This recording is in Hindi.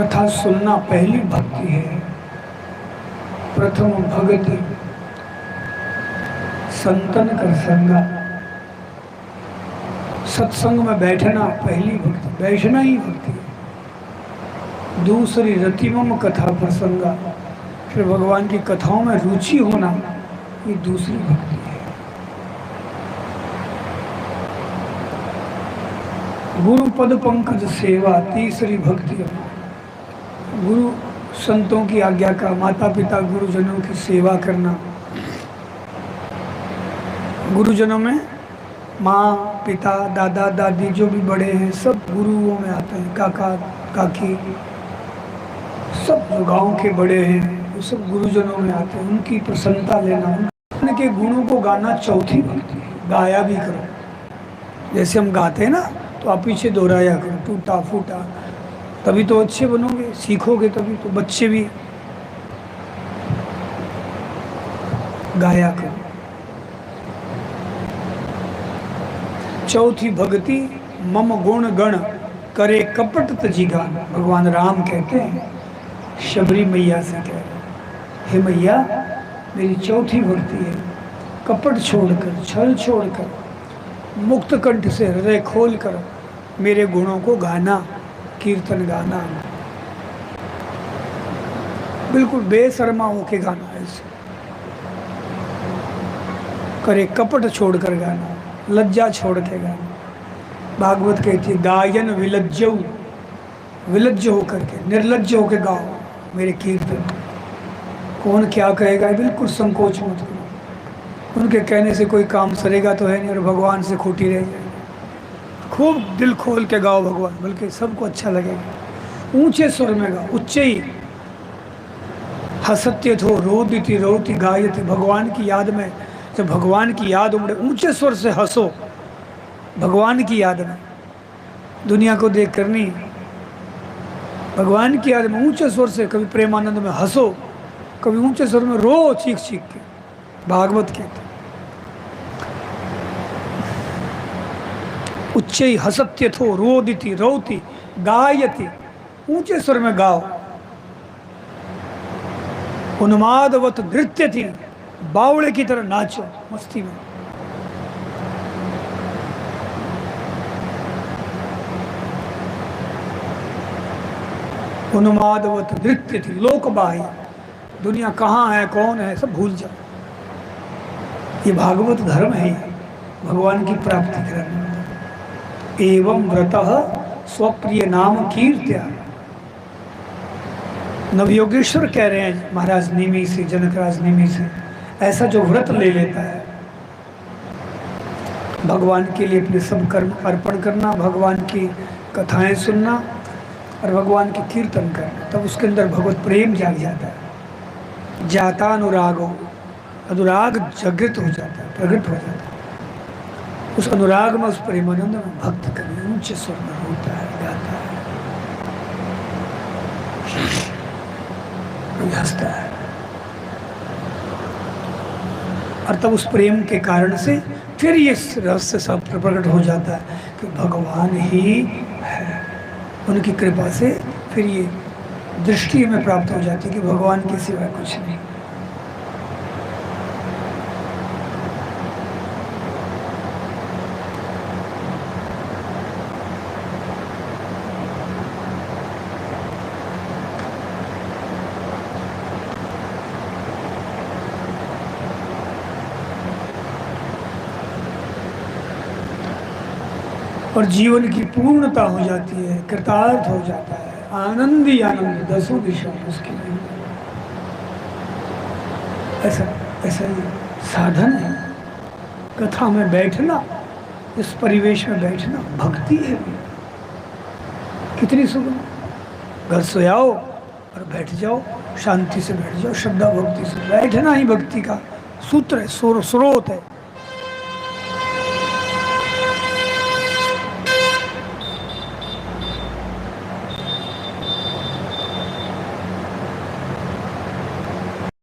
कथा सुनना पहली भक्ति है। प्रथम भगति संतन कर संगा। सत्संग में बैठना पहली भक्ति, बैठना ही भक्ति है। दूसरी रतिमम कथा प्रसंगा, फिर भगवान की कथाओं में रुचि होना, ये दूसरी भक्ति है। गुरु पद पंकज सेवा, तीसरी भक्ति है। गुरु संतों की आज्ञा का, माता पिता गुरुजनों की सेवा करना। गुरुजनों में माँ पिता दादा दादी जो भी बड़े हैं सब गुरुओं में आते हैं। काका काकी सब जो गाँव के बड़े हैं वो सब गुरुजनों में आते हैं। उनकी प्रसन्नता लेना, उनके गुणों को गाना चौथी भक्ति है। गाया भी करो, जैसे हम गाते हैं ना तो आप पीछे दोहराया करो, टूटा फूटा, तभी तो अच्छे बनोगे, सीखोगे तभी तो। बच्चे भी गाया करो। चौथी भक्ति मम गुण गण करे कपट तजिगान। भगवान राम कहते हैं शबरी मैया से, कह रहे हे मैया मेरी चौथी भक्ति है, कपट छोड़कर, छल छोड़कर, मुक्त कंठ से हृदय खोल कर मेरे गुणों को गाना, कीर्तन गाना, बिल्कुल बेशर्मा होके गाना। ऐसे करे कपट छोड़कर गाना, लज्जा छोड़ के गाना। भागवत कहती है गायन विलज्जऊ, विलज्ज होकर के, निर्लज्ज होकर गाओ मेरे कीर्तन। कौन क्या कहेगा बिल्कुल संकोच मत करो। उनके कहने से कोई काम सरेगा तो है नहीं, और भगवान से खोटी रह जाएगी। खूब दिल खोल के गाओ भगवान, बल्कि सबको अच्छा लगेगा। ऊंचे स्वर में गाओ, उच्चे ही। हसत्य थो रोदिति रोति गायति। भगवान की याद में, जब भगवान की याद उमड़े, ऊंचे स्वर से हंसो भगवान की याद में। दुनिया को देख कर नहीं, भगवान की याद में ऊंचे स्वर से कभी प्रेमानंद में हंसो, कभी ऊंचे स्वर में रो चीख चीख के। भागवत कहते उच्चे ही हसत्य थो रोदिति रोति गायति। ऊंचे स्वर में गाओ। उन्मादवत नृत्य थी, बावड़े की तरह नाचो मस्ती में। उन्मादवत नृत्य थी, लोकबाह्य, दुनिया कहाँ है कौन है सब भूल जाओ। ये भागवत धर्म है, भगवान की प्राप्ति करना। एवं व्रतः स्वप्रिय नाम कीर्त्या। नवयोगेश्वर कह रहे हैं महाराज नेमी से, जनकराज नेमी से, ऐसा जो व्रत ले लेता है, भगवान के लिए अपने सब कर्म अर्पण करना, भगवान की कथाएं सुनना और भगवान के कीर्तन करना, तब उसके अंदर भगवत प्रेम जाग जाता है। जाता अनुरागो, अनुराग जागृत हो जाता है, प्रकट हो जाता है। उस अनुराग में, उस प्रेमानंद में भक्त कभी ऊंचे स्वर में होता है, गाता है, कोई हंसता है। और तब उस प्रेम के कारण से फिर ये रहस्य सब प्रकट हो जाता है कि भगवान ही है। उनकी कृपा से फिर ये दृष्टि में प्राप्त हो जाती है कि भगवान के सिवा कुछ नहीं। और जीवन की पूर्णता हो जाती है, कृतार्थ हो जाता है, आनंद ही आनंद, दसों दिशा उसके लिए। ऐसा ऐसा ही साधन है कथा में बैठना, इस परिवेश में बैठना भक्ति है। कितनी सुगम। घर से आओ और बैठ जाओ, शांति से बैठ जाओ, श्रद्धा भक्ति से बैठना ही भक्ति का सूत्र है, स्रोत है।